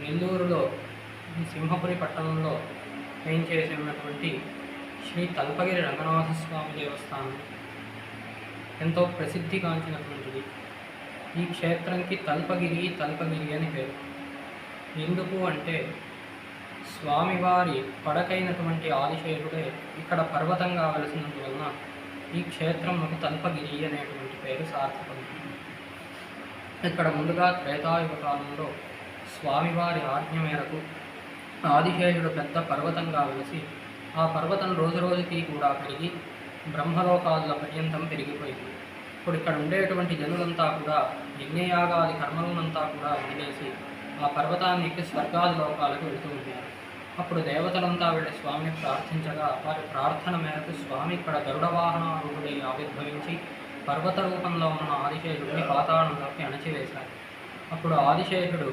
నెల్లూరులో సింహపురి పట్టణంలో వేయించేసి ఉన్నటువంటి శ్రీ తల్పగిరి రంగనాథ స్వామి దేవస్థానం ఎంతో ప్రసిద్ధిగాంచినటువంటిది. ఈ క్షేత్రంకి తల్పగిరి అని పేరు. ఎందుకు అంటే స్వామివారి పడకైనటువంటి ఆదిశేషుడే ఇక్కడ పర్వతంగా వెలిసినందువలన ఈ క్షేత్రంకు తల్పగిరి అనేటువంటి పేరు సార్థకమైంది. ఇక్కడ ముందుగా త్రేతాయుగ కాలంలో స్వామివారి ఆజ్ఞ మేరకు ఆదిశేషుడు పెద్ద పర్వతంగా వెలిసి ఆ పర్వతం రోజురోజుకి కూడా పెరిగి బ్రహ్మలోకాల పర్యంతం పెరిగిపోయింది. ఇప్పుడు ఇక్కడ ఉండేటువంటి జనులంతా కూడా యజ్ఞయాగాది కర్మలనంతా కూడా వదిలేసి ఆ పర్వతాన్ని ఎక్కి స్వర్గాది లోకాలకు వెళుతూ ఉంటారు. అప్పుడు దేవతలంతా వెళ్ళి స్వామిని ప్రార్థించగా వారి ప్రార్థన మేరకు స్వామి ఇక్కడ గరుడ వాహనారూఢుడై ఆవిర్భవించి పర్వత రూపంలో ఉన్న ఆదిశేషుడిని పాతాళంలోకి అణచివేశారు. అప్పుడు ఆదిశేషుడు